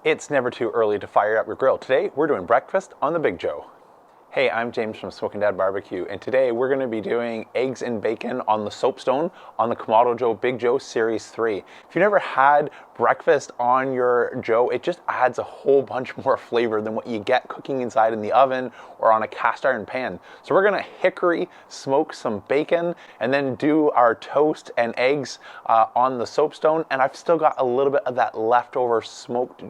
It's never too early to fire up your grill. Today, we're doing breakfast on the Big Joe. Hey, I'm James from Smokin' Dad Barbecue, and today we're going to be doing eggs and bacon on the Soapstone on the Kamado Joe Big Joe Series 3. If you've never had breakfast on your Joe, it just adds a whole bunch more flavor than what you get cooking inside in the oven or on a cast iron pan. So we're going to hickory smoke some bacon and then do our toast and eggs on the Soapstone. And I've still got a little bit of that leftover smoked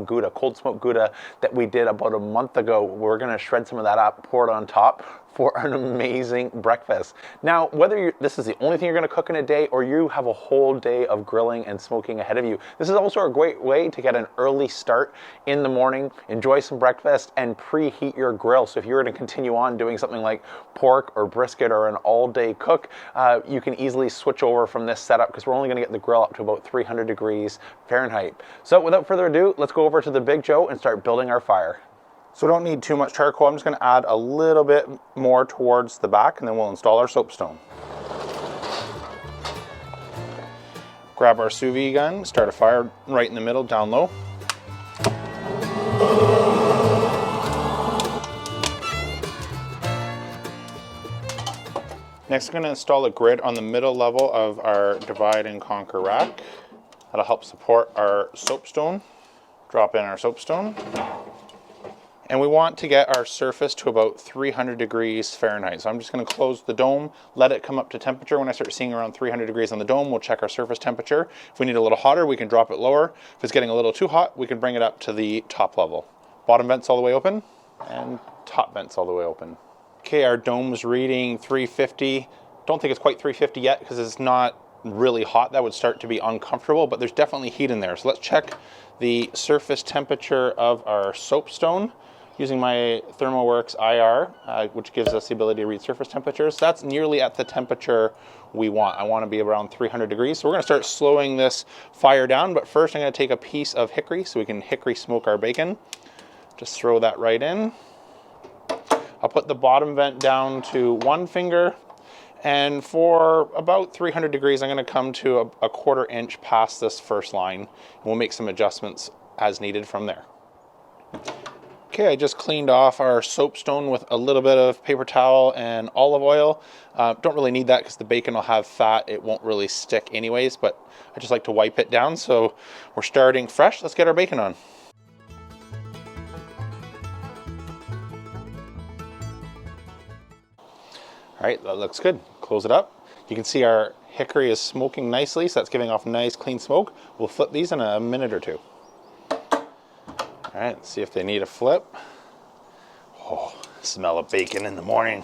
gouda, cold smoked gouda that we did about a month ago. We're going to shred some of that up, pour it on top for an amazing breakfast. Now, whether this is the only thing you're going to cook in a day or you have a whole day of grilling and smoking ahead of you, this is also a great way to get an early start in the morning, enjoy some breakfast, and preheat your grill. So if you're going to continue on doing something like pork or brisket or an all-day cook, you can easily switch over from this setup because we're only going to get the grill up to about 300 degrees Fahrenheit. So without further ado, let's go over to the Big Joe and start building our fire. So we don't need too much charcoal. I'm just going to add a little bit more towards the back and then we'll install our soapstone. Grab our sous vide gun, start a fire right in the middle, down low. Next, I'm going to install a grid on the middle level of our divide and conquer rack. That'll help support our soapstone. Drop in our soapstone. And we want to get our surface to about 300 degrees Fahrenheit. So I'm just going to close the dome, let it come up to temperature. When I start seeing around 300 degrees on the dome, we'll check our surface temperature. If we need a little hotter, we can drop it lower. If it's getting a little too hot, we can bring it up to the top level. Bottom vents all the way open and top vents all the way open. Okay, our dome's reading 350. Don't think it's quite 350 yet because it's not really hot. That would start to be uncomfortable, but there's definitely heat in there. So let's check the surface temperature of our soapstone using my ThermoWorks IR, which gives us the ability to read surface temperatures. That's nearly at the temperature we want. I want to be around 300 degrees. So we're going to start slowing this fire down, but first I'm going to take a piece of hickory so we can hickory smoke our bacon. Just throw that right in. I'll put the bottom vent down to one finger, and for about 300 degrees I'm going to come to a 1/4 inch past this first line, and we'll make some adjustments as needed from there. Okay, I just cleaned off our soapstone with a little bit of paper towel and olive oil. Don't really need that because the bacon will have fat. It won't really stick anyways, but I just like to wipe it down. So we're starting fresh. Let's get our bacon on. All right, that looks good. Close it up. You can see our hickory is smoking nicely, so that's giving off nice clean smoke. We'll flip these in a minute or two. All right, let's see if they need a flip. Oh, smell of bacon in the morning.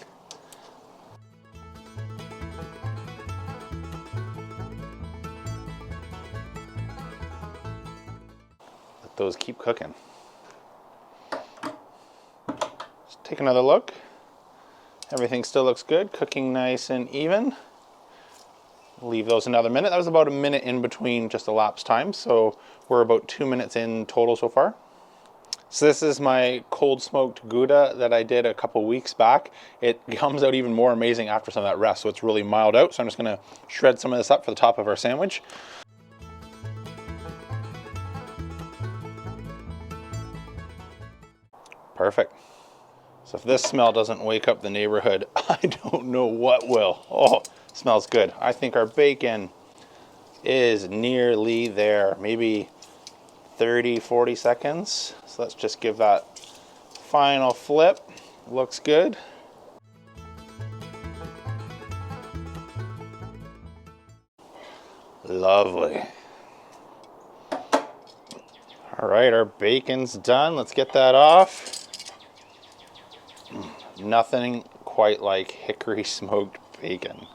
Let those keep cooking. Let's take another look. Everything still looks good, cooking nice and even. Leave those another minute. That was about a minute in between just elapsed time, so we're about 2 minutes in total so far. So this is my cold smoked gouda that I did a couple weeks back. It comes out even more amazing after some of that rest, so it's really mild out. So I'm just going to shred some of this up for the top of our sandwich. Perfect. So if this smell doesn't wake up the neighborhood, I don't know what will. Oh, smells good. I think our bacon is nearly there. Maybe 30, 40 seconds. So let's just give that final flip. Looks good. Lovely. All right, our bacon's done. Let's get that off. Nothing quite like hickory smoked bacon.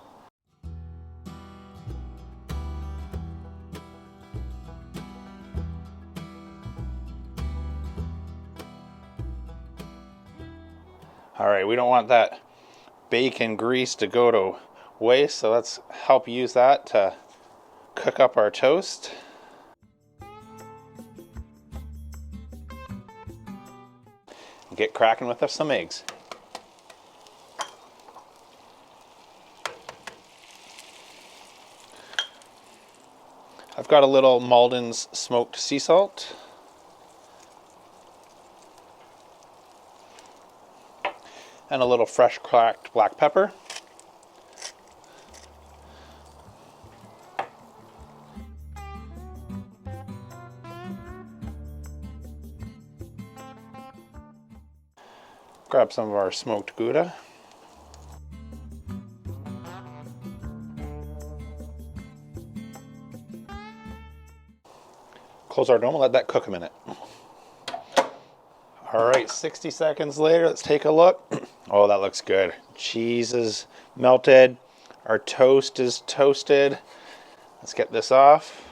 All right, we don't want that bacon grease to go to waste, so let's help use that to cook up our toast. Get cracking with us some eggs. I've got a little Malden's smoked sea salt. and a little fresh cracked black pepper. Grab some of our smoked gouda. Close our dome and let that cook a minute. All right, 60 seconds later, let's take a look. Oh, that looks good. Cheese is melted. Our toast is toasted. Let's get this off.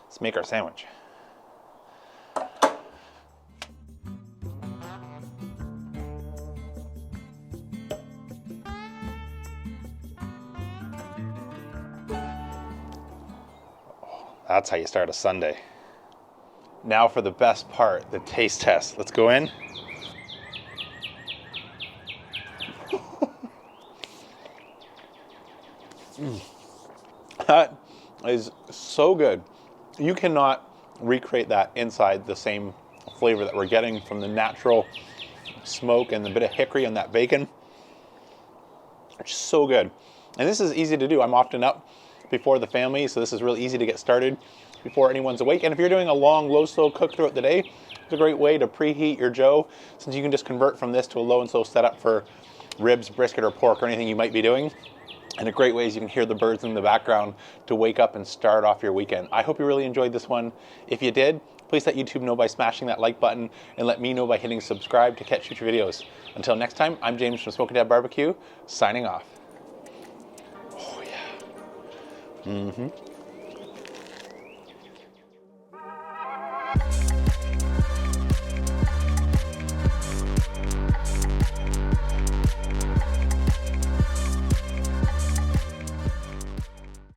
Let's make our sandwich. That's how you start a Sunday. Now for the best part, the taste test. Let's go in. That is so good. You cannot recreate that inside the same flavor that we're getting from the natural smoke and the bit of hickory and that bacon. It's so good. And this is easy to do. I'm often up before the family, so this is really easy to get started before anyone's awake. And if you're doing a long, low, slow cook throughout the day, it's a great way to preheat your Joe, since you can just convert from this to a low and slow setup for ribs, brisket, or pork, or anything you might be doing. And a great way is you can hear the birds in the background to wake up and start off your weekend. I hope you really enjoyed this one. If you did, please let YouTube know by smashing that like button and let me know by hitting subscribe to catch future videos. Until next time, I'm James from Smoking Dad Barbecue, signing off. Oh yeah.